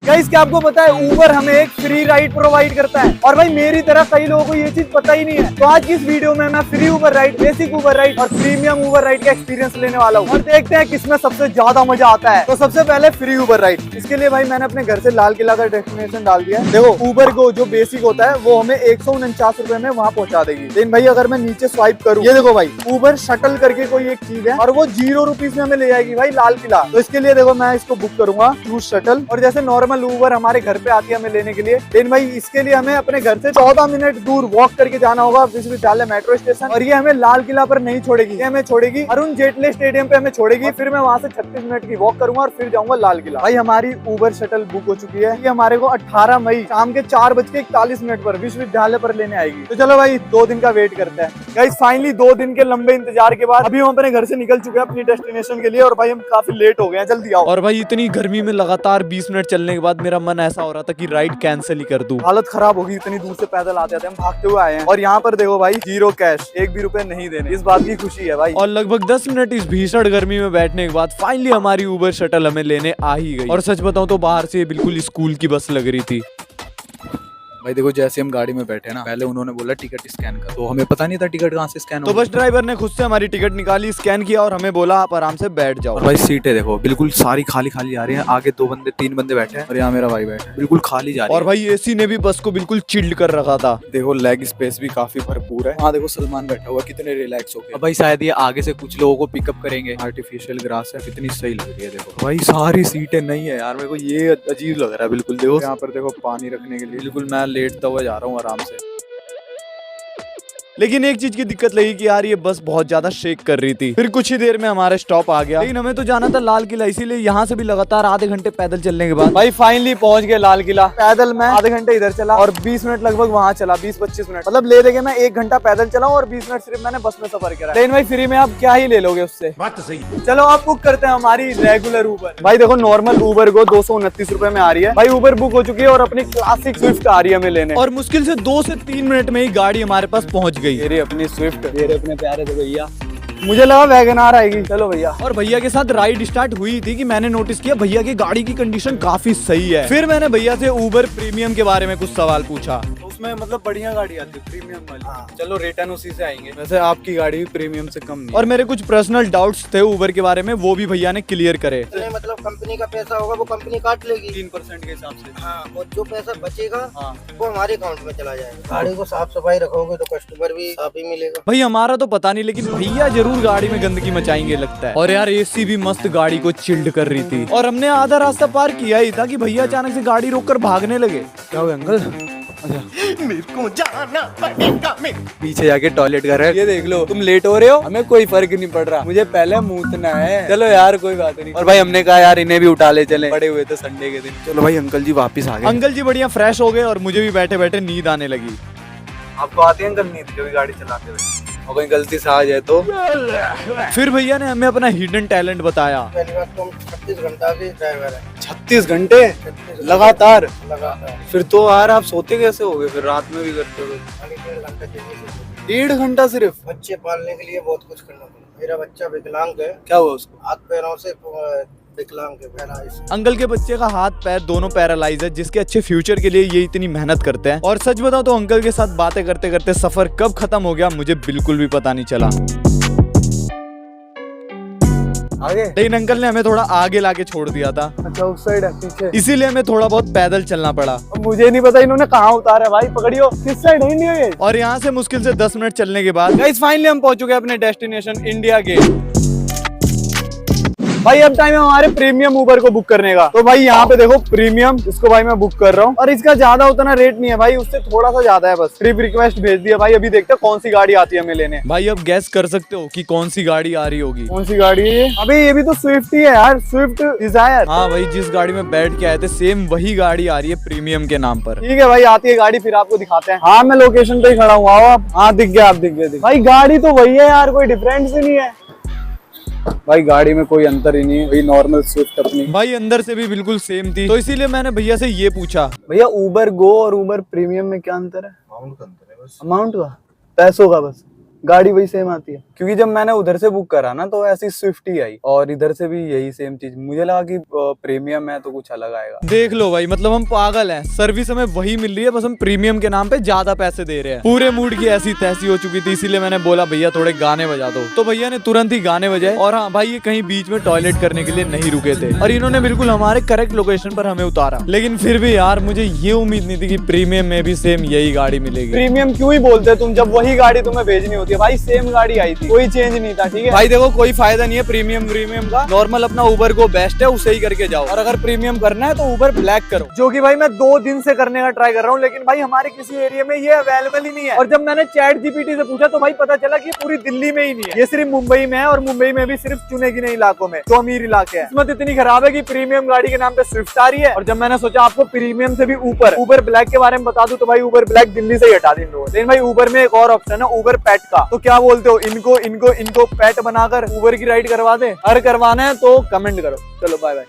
Guys क्या आपको पता है उबर हमें एक फ्री राइड प्रोवाइड करता है और भाई मेरी तरह कई लोगों को ये चीज पता ही नहीं है। तो आज की इस वीडियो में मैं फ्री उबर राइड, बेसिक उबर राइड और प्रीमियम उबर राइड का एक्सपीरियंस लेने वाला हूँ और देखते हैं किसमें सबसे ज्यादा मजा आता है। तो सबसे पहले फ्री उबर राइड। इसके लिए भाई मैंने अपने घर से लाल किला का डेस्टिनेशन डाल दिया है। देखो उबर को जो बेसिक होता है वो हमें 149 रुपए में वहाँ पहुंचा देगी। लेकिन भाई अगर मैं नीचे स्वाइप करूँ, ये देखो भाई उबर शटल करके कोई एक चीज है और वो 0 रुपीज में हमें ले जाएगी भाई लाल किला। तो इसके लिए देखो मैं इसको बुक करूंगा चूज शटल और जैसे नॉर्मल उबर हमारे घर पे आती है हमें लेने के लिए, लेकिन भाई इसके लिए हमें अपने घर से 14 मिनट दूर वॉक करके जाना होगा विश्वविद्यालय मेट्रो स्टेशन। और ये हमें लाल किला पर नहीं छोड़ेगी, ये हमें छोड़ेगी अरुण जेटली स्टेडियम पे हमें छोड़ेगी। फिर मैं वहां से 36 मिनट की वॉक करूंगा और फिर जाऊंगा लाल किला। भाई हमारी उबर शटल बुक हो चुकी है, ये हमारे को 18 मई शाम के 4:41 पर विश्वविद्यालय पर लेने आएगी। तो चलो भाई 2 दिन का वेट करते हैं। गाइस फाइनली 2 दिन के लंबे इंतजार के बाद अभी हम अपने घर से निकल चुके हैं अपनी डेस्टिनेशन के लिए और भाई हम काफी लेट हो गए हैं, जल्दी आओ। और भाई इतनी गर्मी में लगातार 20 मिनट चलने के बाद मेरा मन ऐसा हो रहा था कि राइड कैंसिल ही कर दूं। हालत खराब होगी, इतनी दूर से पैदल आते थे हम, भागते हुए आए हैं। और यहाँ पर देखो भाई 0 कैश, 1 भी रुपए नहीं देने, इस बात की खुशी है भाई। और लगभग 10 मिनट इस भीषण गर्मी में बैठने के बाद फाइनली हमारी उबर शटल हमें लेने आ ही गई। और सच बताऊं तो बाहर से बिल्कुल स्कूल की बस लग रही थी। भाई देखो जैसे हम गाड़ी में बैठे ना, पहले उन्होंने बोला टिकट स्कैन कर, तो हमें पता नहीं था टिकट कहाँ से स्कैन तो बस ड्राइवर ने खुद से हमारी टिकट निकाली, स्कैन किया और हमें बोला आप आराम से बैठ जाओ। और भाई सीटें देखो बिल्कुल सारी खाली खाली आ रही हैं। आगे 3 बंदे बैठे हैं और यहाँ मेरा भाई बैठा है, बिल्कुल खाली जा रही है। और भाई एसी ने भी बस को बिल्कुल चिल्ड कर रखा था। देखो लेग स्पेस भी काफी भरपूर है। हाँ देखो सलमान बैठा हुआ, कितने रिलैक्स हो गए। अब भाई शायद ये आगे से कुछ लोगों को पिकअप करेंगे। आर्टिफिशियल ग्रास है, कितनी सही लग रही है। देखो भाई सारी सीटें नहीं है यार, मेरे को ये अजीब लग रहा है बिल्कुल। देखो यहाँ पर देखो पानी रखने के लिए, बिल्कुल मैं लेटता हुआ जा रहा हूँ आराम से। लेकिन एक चीज की दिक्कत लगी कि यार ये बस बहुत ज्यादा शेक कर रही थी। फिर कुछ ही देर में हमारा स्टॉप आ गया, लेकिन हमें तो जाना था लाल किला, इसीलिए यहाँ से भी लगातार आधे घंटे पैदल चलने के बाद भाई फाइनली पहुंच गए लाल किला। पैदल मैं आधे घंटे इधर चला और 20 मिनट लगभग वहाँ चला, 20-25 मिनट मतलब ले देके मैं 1 घंटा पैदल चला और 20 मिनट सिर्फ मैंने बस में सफर करा। लेकिन भाई फ्री में आप क्या ही ले लोगे उससे, बात तो सही। चलो आप बुक करते हैं हमारी रेगुलर उबर। भाई देखो नॉर्मल उबर को 229 रुपए में आ रही है। भाई उबर बुक हो चुकी है और अपनी क्लासिक स्विफ्ट आ रही है हमें लेने। और मुश्किल से 2 से 3 मिनट में ही गाड़ी हमारे पास पहुंच गई। मेरी अपनी स्विफ्ट, मेरे अपने प्यारे थे भैया, मुझे लगा वैगनआर आएगी। चलो भैया। और भैया के साथ राइड स्टार्ट हुई थी कि मैंने नोटिस किया भैया की गाड़ी की कंडीशन काफी सही है। फिर मैंने भैया से उबर प्रीमियम के बारे में कुछ सवाल पूछा। उसमें मतलब बढ़िया गाड़ी आती है प्रीमियम वाली। हाँ। चलो रिटर्न उसी से आएंगे, वैसे आपकी गाड़ी भी प्रीमियम से कम नहीं। और मेरे कुछ पर्सनल डाउट्स थे उबर के बारे में, वो भी भैया ने क्लियर करे। मतलब कंपनी का पैसा होगा वो कंपनी काट लेगी 3% के हिसाब से। हाँ, और जो पैसा बचेगा हाँ। वो हमारे अकाउंट में चला जाएगा। गाड़ी को साफ सफाई रखोगे तो कस्टमर भी साफ ही मिलेगा। भाई हमारा तो पता नहीं, लेकिन भैया जरूर गाड़ी में गंदगी मचाएंगे लगता है। और यार एसी भी मस्त गाड़ी को चिल्ड कर रही थी। और हमने आधा रास्ता पार किया ही था कि भैया अचानक से गाड़ी रोककर भागने लगे। क्या हुआ अंकल? मेरे को जाना पड़ेगा। पीछे जाके टॉयलेट कर रहे हैं। ये देख लो तुम लेट हो रहे हो, हमें कोई फर्क नहीं पड़ रहा, मुझे पहले मूतना है। चलो यार कोई बात नहीं। और भाई हमने कहा यार इन्हें भी उठा ले चले, पड़े हुए थे संडे के दिन। चलो भाई अंकल जी वापस आ गए। अंकल जी बढ़िया फ्रेश हो गए और मुझे भी बैठे बैठे नींद आने लगी। आपको आती है अंकल नींद कभी गाड़ी चलाते हुए? और कोई गलती से आ जाए तो? फिर भैया ने हमें अपना हिडन टैलेंट बताया। पहली बात तो हम 36 घंटा के ड्राइवर है। 36 घंटे लगातार? लगातार फिर तो यार आप सोते कैसे होगे, फिर रात में भी करते हो? 1.5 घंटा चाहिए। 1.5 घंटा सिर्फ? बच्चे पालने के लिए बहुत कुछ करना पड़ता। मेरा बच्चा विकलांग है, क्या हुआ उसको? हाथ पैरों से विकलांग है, पैरालाइज। अंकल के बच्चे का हाथ पैर दोनों पैरालाइज है, जिसके अच्छे फ्यूचर के लिए ये इतनी मेहनत करते हैं। और सच बताओ तो अंकल के साथ बातें करते करते सफर कब खत्म हो गया मुझे बिल्कुल भी पता नहीं चला। आगे? लेकिन अंकल ने हमें थोड़ा आगे लाके छोड़ दिया था। अच्छा उस साइड है पीछे, इसीलिए हमें थोड़ा बहुत पैदल चलना पड़ा। अब मुझे नहीं पता इन्होंने कहाँ उतारा भाई, पकड़ियो किस साइड है इंडिया गेट। और यहाँ से मुश्किल से 10 मिनट चलने के बाद गाइस फाइनली हम पहुंच चुके हैं अपने डेस्टिनेशन इंडिया गेट। भाई अब टाइम है हमारे प्रीमियम उबर को बुक करने का। तो भाई यहाँ पे देखो प्रीमियम, इसको भाई मैं बुक कर रहा हूँ और इसका ज्यादा उतना रेट नहीं है भाई, उससे थोड़ा सा ज्यादा है बस। ट्रिप रिक्वेस्ट भेज दिया भाई, अभी देखते हैं कौन सी गाड़ी आती है हमें लेने। भाई अब गैस कर सकते हो कि कौन सी गाड़ी आ रही होगी। कौन सी गाड़ी है ये? अबे ये भी तो स्विफ्ट ही है यार, स्विफ्ट डिजायर। हाँ भाई जिस गाड़ी में बैठ के आए थे सेम वही गाड़ी आ रही है प्रीमियम के नाम पर। ठीक है भाई आती है गाड़ी, फिर आपको दिखाते हैं। हाँ मैं लोकेशन पे ही खड़ा हूँ, आओ आप। हाँ दिख गया, आप दिख गए। भाई गाड़ी तो वही है यार, कोई डिफरेंस ही नहीं है भाई, गाड़ी में कोई अंतर ही नहीं है, वही नॉर्मल स्विफ्ट अपनी। भाई अंदर से भी बिल्कुल सेम थी, तो इसीलिए मैंने भैया से ये पूछा, भैया उबर गो और उबर प्रीमियम में क्या अंतर है? अमाउंट का अंतर है बस। अमाउंट का, पैसों का बस। गाड़ी वही सेम आती है। क्योंकि जब मैंने उधर से बुक करा ना तो ऐसी स्विफ्ट ही आई और इधर से भी यही सेम चीज। मुझे लगा कि प्रीमियम है तो कुछ अलग आएगा। देख लो भाई, मतलब हम पागल हैं, सर्विस हमें वही मिल रही है, बस हम प्रीमियम के नाम पे ज्यादा पैसे दे रहे हैं। पूरे मूड की ऐसी तैसी हो चुकी थी, इसीलिए मैंने बोला भैया थोड़े गाने बजा दो। तो भैया ने तुरंत ही गाने बजाए। और हाँ भाई, ये कहीं बीच में टॉयलेट करने के लिए नहीं रुके थे और इन्होंने बिल्कुल हमारे करेक्ट लोकेशन पर हमें उतारा। लेकिन फिर भी यार मुझे ये उम्मीद नहीं थी कि प्रीमियम में भी सेम यही गाड़ी मिलेगी। प्रीमियम क्यों ही बोलते तुम, जब वही गाड़ी तुम्हें भेजनी होती है। भाई सेम गाड़ी आई थी, कोई चेंज नहीं था, ठीक है भाई देखो, कोई फायदा नहीं है प्रीमियम का। नॉर्मल अपना उबर को बेस्ट है, उसे ही करके जाओ। और अगर प्रीमियम करना है तो उबर ब्लैक करो, जो कि भाई मैं 2 दिन से करने का ट्राई कर रहा हूँ, लेकिन भाई हमारे किसी एरिया में ये अवेलेबल ही नहीं है। और जब मैंने चैट जीपीटी से पूछा तो भाई पता चला कि पूरी दिल्ली में ही नहीं है, ये सिर्फ मुंबई में है। और मुंबई में भी सिर्फ चुने गिने इलाकों में, जो अमीर इलाके हैं। किस्मत इतनी खराब है कि प्रीमियम गाड़ी के नाम पे स्विफ्ट आ रही है। और जब मैंने सोचा आपको प्रीमियम से भी ऊपर उबर ब्लैक के बारे में बता दूं, तो भाई उबर ब्लैक दिल्ली से ही हटा दी इन लोगों ने। लेकिन भाई उबर में एक और ऑप्शन है, उबर पेट का। तो क्या बोलते हो, इनको पेट बनाकर उबर की राइड करवा दे? अगर करवाना है तो कमेंट करो। चलो बाय बाय।